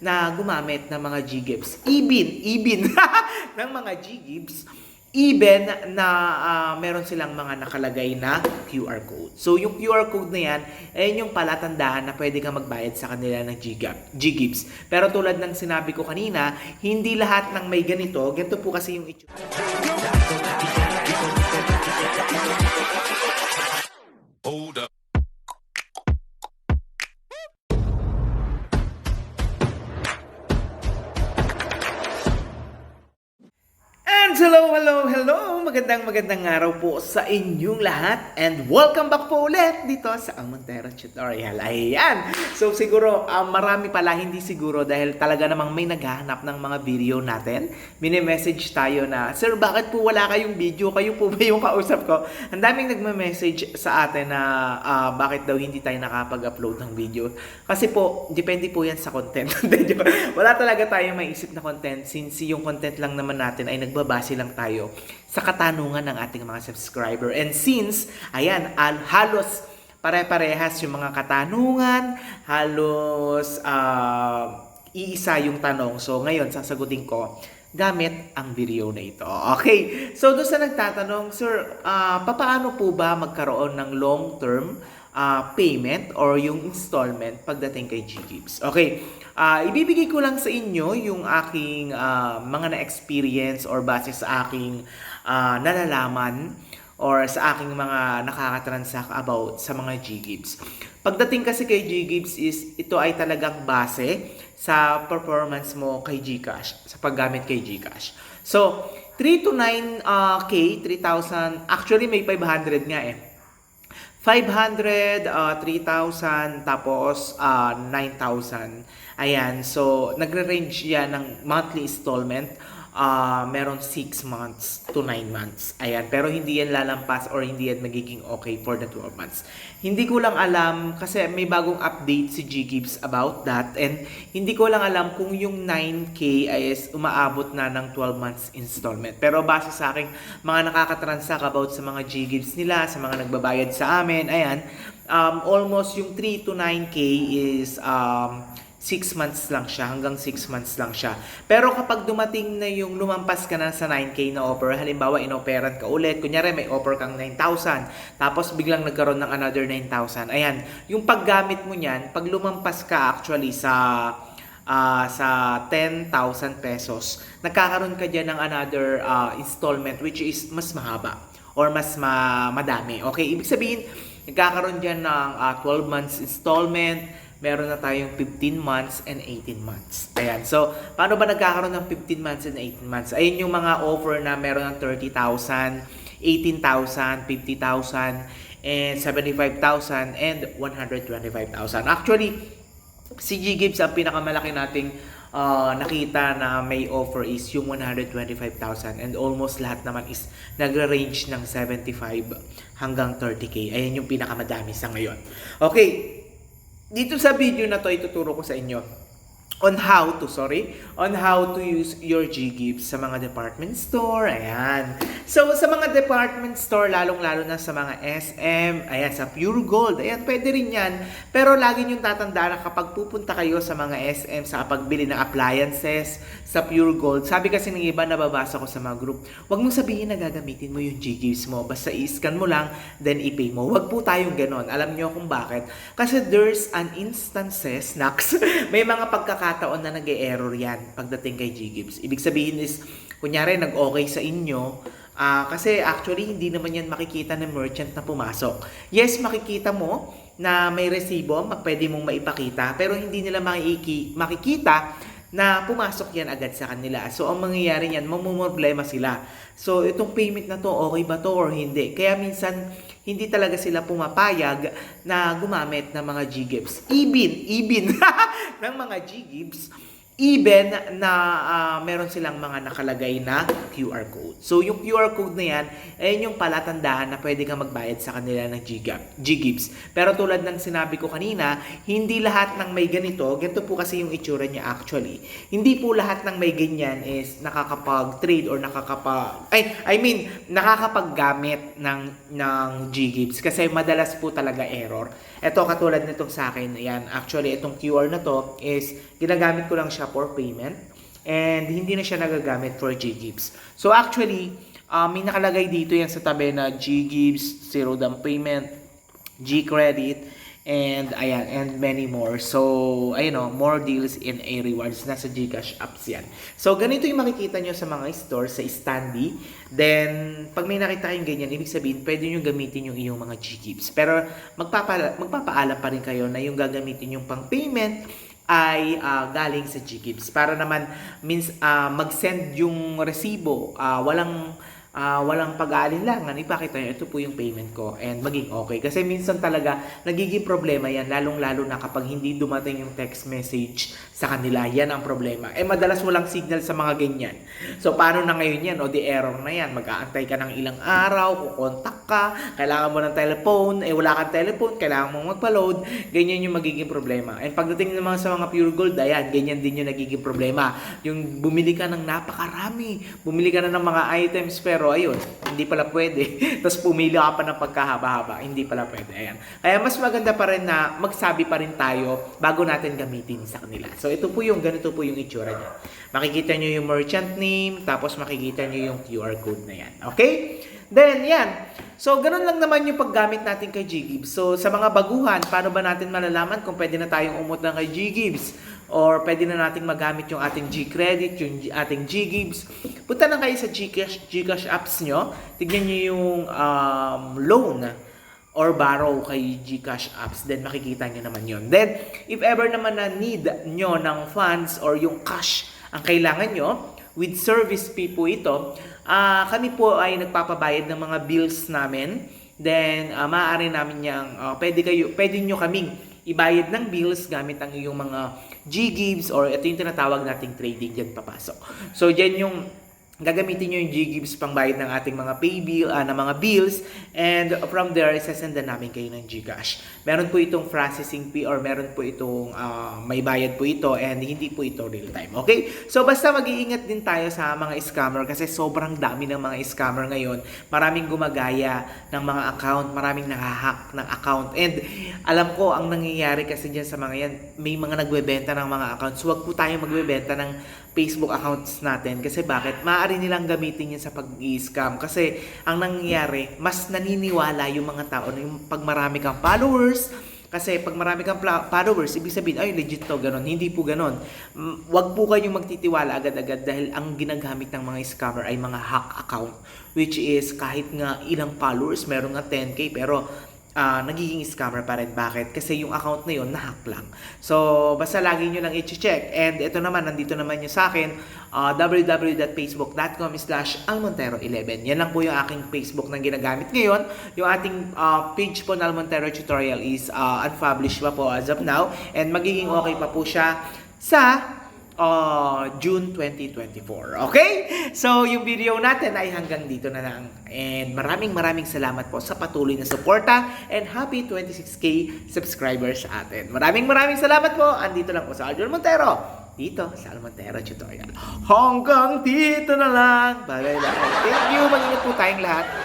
na gumamit ng mga G-Gifts. Even ng mga G-Gifts, even na meron silang mga nakalagay na QR code. So, yung QR code na yan, ayun yung palatandaan na pwede kang magbayad sa kanila ng G-Gifts. Pero tulad ng sinabi ko kanina, hindi lahat ng may ganito po kasi yung itsura. Hold up. And hello! Magandang araw po sa inyong lahat and welcome back po ulit dito sa Ang Montero Tutorial. Ayan! So siguro, marami pala, hindi siguro dahil talaga namang may naghahanap ng mga video natin. Mini-message tayo na, Sir, bakit po wala kayong video? Kayo po ba yung kausap ko? Ang daming nagme-message sa atin na bakit daw hindi tayo nakapag-upload ng video. Kasi po, depende po yan sa content. Wala talaga tayong maisip na content since yung content lang naman natin ay nagbabase lang tayo sa katanungan ng ating mga subscriber. And since, ayan, halos pare-parehas yung mga katanungan, halos iisa yung tanong. So ngayon, sasagutin ko gamit ang video na ito. Okay, so doon sa nagtatanong, Sir, papaano po ba magkaroon ng long-term payment or yung installment pagdating kay G-Gifts? Okay, ibibigay ko lang sa inyo yung aking mga na-experience or base sa aking nalalaman or sa aking mga nakakatransact about sa mga G-Gifts. Pagdating kasi kay G-Gifts is ito ay talagang base sa performance mo kay GCash, sa paggamit kay GCash. So, 3 to 9K, 3,000, actually may 500 nga eh. 500, 3,000, tapos 9,000. Ayan, so nagre-range yan ng monthly installment. Meron 6 months to 9 months. Ayan, pero hindi yan lalampas or hindi yan magiging okay for the 12 months. Hindi ko lang alam kasi may bagong update si G-Gifts about that and hindi ko lang alam kung yung 9K ay umaabot na ng 12 months installment. Pero base sa aking mga nakakatransact about sa mga G-Gifts nila, sa mga nagbabayad sa amin, ayan, almost yung 3 to 9K is 6 months lang siya, hanggang 6 months lang siya. Pero kapag dumating na yung lumampas ka na sa 9K na offer, halimbawa inoperan ka ulit, kunyari may offer kang 9,000, tapos biglang nagkaroon ng another 9,000. Ayan, yung paggamit mo niyan, pag lumampas ka actually sa 10,000 pesos, nagkakaroon ka dyan ng another installment which is mas mahaba or mas madami. Okay, ibig sabihin, nagkakaroon dyan ng 12 months installment, meron na tayong 15 months and 18 months. Ayan. So, paano ba nagkakaroon ng 15 months and 18 months? Ayun yung mga offer na meron ng 30,000, 18,000, 50,000, and 75,000, and 125,000. Actually, si G-Gifts ang pinakamalaki nating nakita na may offer is yung 125,000 and almost lahat naman is nagre-range ng 75 hanggang 30K. Ayan yung pinakamadami sa ngayon. Okay. Dito sa video na to, ituturo ko sa inyo on how to use your G-Gifts sa mga department store. Ayan. So, sa mga department store, lalong-lalo na sa mga SM, ayan, sa Pure Gold, ayan, pwede rin yan. Pero lagi niyong tatandaan na kapag pupunta kayo sa mga SM sa pagbili ng appliances sa Pure Gold, sabi kasi ng iba, nababasa ko sa mga group, wag mong sabihin na gagamitin mo yung G-Gifts mo. Basta i-scan mo lang, then i-pay mo. Wag po tayong ganon. Alam niyo kung bakit? Kasi there's an instances, may mga pagkakataon na nag-e-error yan pagdating kay G-Gifts. Ibig sabihin is, kunyari, nag-okay sa inyo, kasi actually, hindi naman yan makikita ng merchant na pumasok. Yes, makikita mo na may resibo, pwede mong maipakita, pero hindi nila makikita na pumasok yan agad sa kanila. So, ang mangyayari yan, mamumroblema sila. So, itong payment na to, okay ba to or hindi? Kaya minsan, hindi talaga sila pumapayag na gumamit ng mga G-Gifts. Even ng mga G-Gifts, Even na meron silang mga nakalagay na QR code. So yung QR code na yan, ayun yung palatandaan na pwede kang magbayad sa kanila ng Ggives. Pero tulad ng sinabi ko kanina, hindi lahat ng may ganito po kasi yung itsura niya actually. Hindi po lahat ng may ganyan is nakakapag-trade or nakakapaggamit ng Ggives kasi madalas po talaga error. Ito katulad nitong sa akin, ayan, actually itong QR na to is ginagamit ko lang siya for payment and hindi na siya nagagamit for Ggives. So actually, may nakalagay dito yan sa tabi na Ggives, zero down payment, G-credit, and ayan, and many more. So, ayun o, more deals in A rewards. Nasa Gcash apps yan. So, ganito yung makikita nyo sa mga store, sa Standy. Then, pag may nakita kayong ganyan, ibig sabihin, pwede nyo gamitin yung iyong mga Ggives. Pero, magpapaalam pa rin kayo na yung gagamitin yung pang payment ay galing sa Ggives. Para naman, mag-send yung resibo, walang pag-aalinlangan, ipakita nyo, ito po yung payment ko and maging okay. Kasi minsan talaga, nagiging problema yan, lalong-lalo na kapag hindi dumating yung text message sa kanila, yan ang problema. Madalas walang signal sa mga ganyan. So, paano na ngayon yan? O di error na yan. Mag-aantay ka ng ilang araw, kukontak ka, kailangan mo ng telephone, wala kang telephone, kailangan mo magpa-load, ganyan yung magiging problema. And pagdating naman sa mga pure gold, ayan, ganyan din yung nagiging problema. Yung bumili ka ng napakarami, bumili ka na ng mga items, pero ayun, hindi pala pwede. Tapos pumili ka pa ng pagkahaba-haba, hindi pala pwede. Ayan. Kaya mas maganda pa rin na magsabi pa rin tayo bago natin gamitin sa kanila. So ito po ganito po yung itsura niya. Makikita nyo yung merchant name, tapos makikita nyo yung QR code na yan. Okay? Then, yan. So, ganun lang naman yung paggamit natin kay Ggives. So, sa mga baguhan, paano ba natin malalaman kung pwede na tayong umutang kay Ggives? Or pwede na nating magamit yung ating G-credit, yung ating Ggives? Punta na kayo sa Gcash apps nyo. Tignan nyo yung loan or borrow kay Gcash apps. Then, makikita nyo naman yun. Then, if ever naman na need nyo ng funds or yung cash ang kailangan nyo, with service fee po ito, kami po ay nagpapabayad ng mga bills namin. Then, maaari namin niyang, pwede nyo kaming ibayad ng bills gamit ang iyong mga Ggives or ito yung tinatawag nating trading, dyan papasok. So, dyan yung gagamitin nyo yung Ggives pang bayad ng ating mga pay bill, ng mga bills, and from there, isasendan namin kayo ng Gcash. Meron po itong processing fee or meron po itong may bayad po ito and hindi po ito real time. Okay? So, basta mag-iingat din tayo sa mga scammer kasi sobrang dami ng mga scammer ngayon. Maraming gumagaya ng mga account, maraming nakahack ng account. And alam ko, ang nangyayari kasi dyan sa mga yan, may mga nagbebenta ng mga accounts. Huwag po tayo magbebenta ng Facebook accounts natin. Kasi bakit? Maaari nilang gamitin yan sa pag-i-scam. Kasi ang nangyayari, mas naniniwala yung mga tao na yung pag marami kang followers. Kasi pag marami kang followers, ibig sabihin, ay legit to, ganon. Hindi po ganon. Wag po kayong magtitiwala agad-agad dahil ang ginagamit ng mga scammer ay mga hack account. Which is kahit nga ilang followers, meron nga 10K pero nagiging scammer pa rin. Bakit? Kasi yung account na yun, nahack lang. So, basta lagi nyo lang i-check. And ito naman, nandito naman yung sa akin, www.facebook.com/almontero11. Yan lang po yung aking Facebook na ginagamit ngayon. Yung ating page po na Almontero Tutorial is unpublished pa po as of now. And magiging okay pa po siya sa June 2024. Okay? So, yung video natin ay hanggang dito na lang. And maraming salamat po sa patuloy na suporta and happy 26K subscribers sa atin. Maraming salamat po. Andito lang po sa Aljon Montero. Dito sa Almontero Tutorial. Hanggang dito na lang. Bye-bye. Thank you. Mag-ingat po tayong lahat.